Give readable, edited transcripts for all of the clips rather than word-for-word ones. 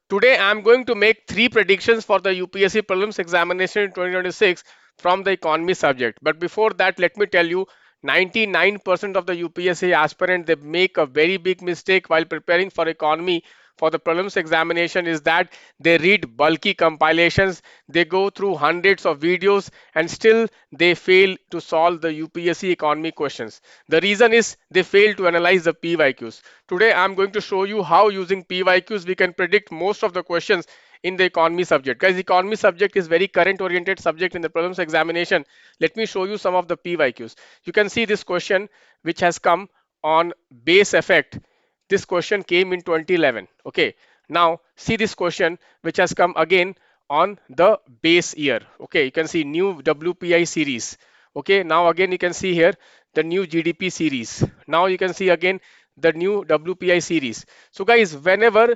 Today I'm going to make three predictions for the UPSC Prelims examination in 2026 from the economy subject. But before that, let me tell you, 99% of the UPSC aspirant, they make a very big mistake while preparing for economy for the prelims examination, is that they read bulky compilations, they go through hundreds of videos, and still they fail to solve the UPSC economy questions. The reason is they fail to analyze the PYQs. Today I'm going to show you how using PYQs we can predict most of the questions in the economy subject. Guys, economy subject is very current oriented subject in the prelims examination. Let me show you some of the PYQs. You can see this question which has come on base effect. This question came in 2011. Okay, now see this question which has come again on the base year. Okay, you can see new WPI series. Okay, now again you can see here the new GDP series. Now you can see again the new WPI series. So guys, whenever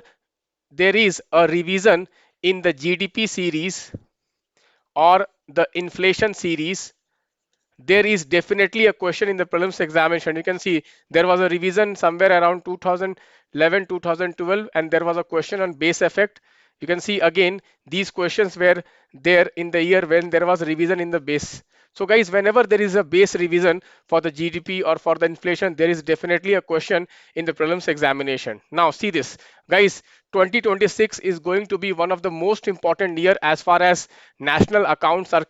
there is a revision in the GDP series or the inflation series, there is definitely a question in the prelims examination. You can see there was a revision somewhere around 2011 2012, and there was a question on base effect. You can see again these questions were there in the year when there was revision in the base. So guys, whenever there is a base revision for the GDP or for the inflation, there is definitely a question in the prelims examination. Now see this, guys, 2026 is going to be one of the most important year as far as national accounts are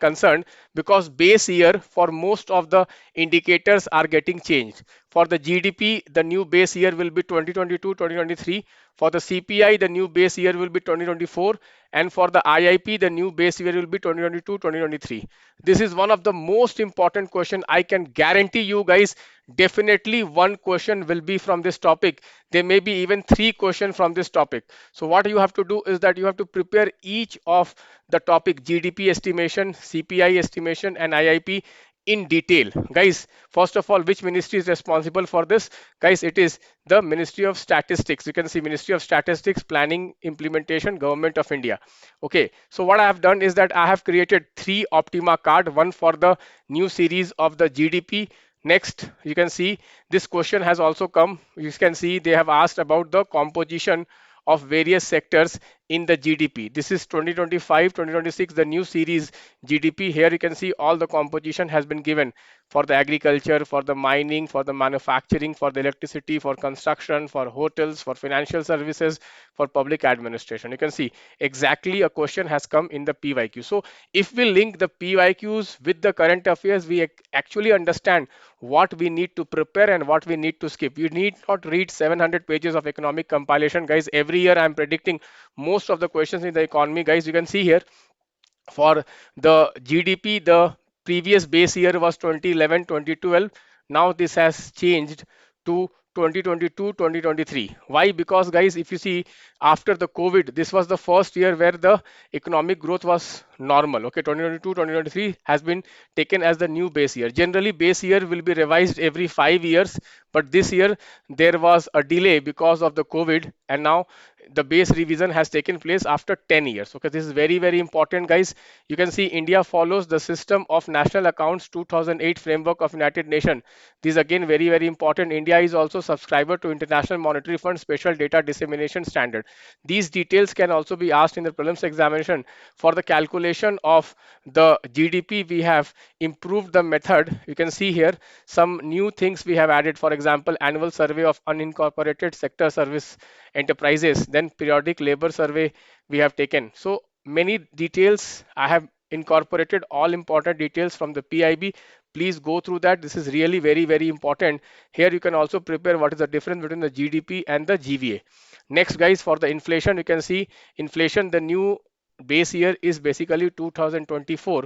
concerned, because base year for most of the indicators are getting changed. For the GDP, the new base year will be 2022-2023. For the CPI, the new base year will be 2024, and for the IIP, the new base year will be 2022-2023. This is one of the most important question. I can guarantee you guys, definitely one question will be from this topic. There may be even three questions from this topic. So what you have to do is that you have to prepare each of the topic: GDP estimation, CPI estimation, and IIP in detail. Guys, first of all, which ministry is responsible for this? Guys, it is the Ministry of Statistics. You can see Ministry of Statistics, Planning, Implementation, Government of India. Okay, so what I have done is that I have created three Optima card, one for the new series of the GDP. Next, you can see this question has also come. You can see they have asked about the composition of various sectors in the GDP. This is 2025, 2026, the new series GDP. Here you can see all the composition has been given for the agriculture, for the mining, for the manufacturing, for the electricity, for construction, for hotels, for financial services, for public administration. You can see exactly a question has come in the PYQ. So if we link the PYQs with the current affairs, we actually understand what we need to prepare and what we need to skip. You need not read 700 pages of economic compilation, guys. Every year I'm predicting most of the questions in the economy. Guys, you can see here for the GDP, the previous base year was 2011 2012. Now this has changed to 2022 2023. Why? Because guys, if you see, after the COVID, this was the first year where the economic growth was normal. Okay, 2022 2023 has been taken as the new base year. Generally base year will be revised every 5 years, but this year there was a delay because of the COVID, and now the base revision has taken place after 10 years. Okay, this is very, very important, guys. You can see India follows the system of national accounts 2008 framework of United Nations. This is again very, very important. India is also subscriber to International Monetary Fund special data dissemination standard. These details can also be asked in the prelims examination. For the calculation of the GDP, we have improved the method. You can see here some new things we have added. For example, annual survey of unincorporated sector service enterprises, then periodic labor survey we have taken. So many details I have incorporated, all important details from the PIB. Please go through that. This is really very, very important. Here you can also prepare what is the difference between the GDP and the GVA. Next, guys, for the inflation, you can see inflation, the new base year is basically 2024.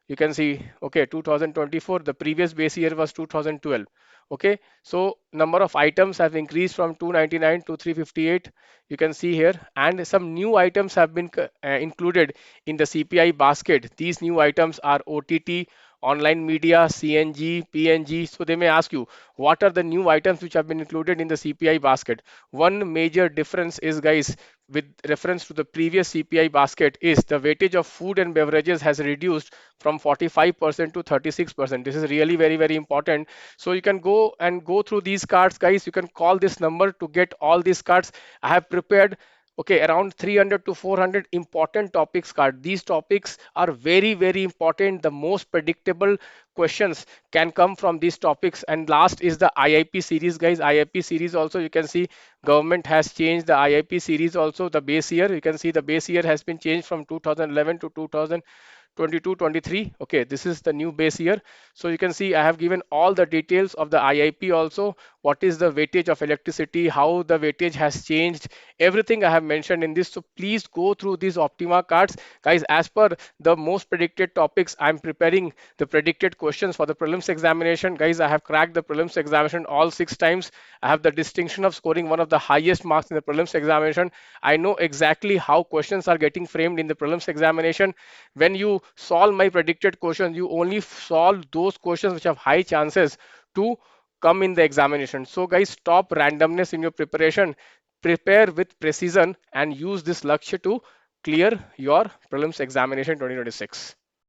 You can see, okay, 2024, the previous base year was 2012. Okay, so number of items have increased from 299 to 358. You can see here, and some new items have been included in the CPI basket. These new items are OTT, online media, CNG, PNG. So they may ask you, what are the new items which have been included in the CPI basket? One major difference is, guys, with reference to the previous CPI basket, is the weightage of food and beverages has reduced from 45% to 36%. This is really very, very important. So you can go through these cards, guys. You can call this number to get all these cards. I have prepared, Okay, around 300 to 400 important topics card. These topics are very, very important. The most predictable questions can come from these topics. And last is the IIP series, guys. IIP series also, you can see government has changed the IIP series also. The base year, you can see the base year has been changed from 2011 to 2022 23. Okay, this is the new base year. So you can see I have given all the details of the IIP also. What is the weightage of electricity, how the weightage has changed, everything I have mentioned in this. So please go through these Optima cards, guys. As per the most predicted topics, I'm preparing the predicted questions for the prelims examination, guys. I have cracked the prelims examination all 6 times. I have the distinction of scoring one of the highest marks in the prelims examination. I know exactly how questions are getting framed in the prelims examination. When you solve my predicted questions, you only solve those questions which have high chances to come in the examination. So guys, stop randomness in your preparation. Prepare with precision and use this Lakshya to clear your prelims examination 2026.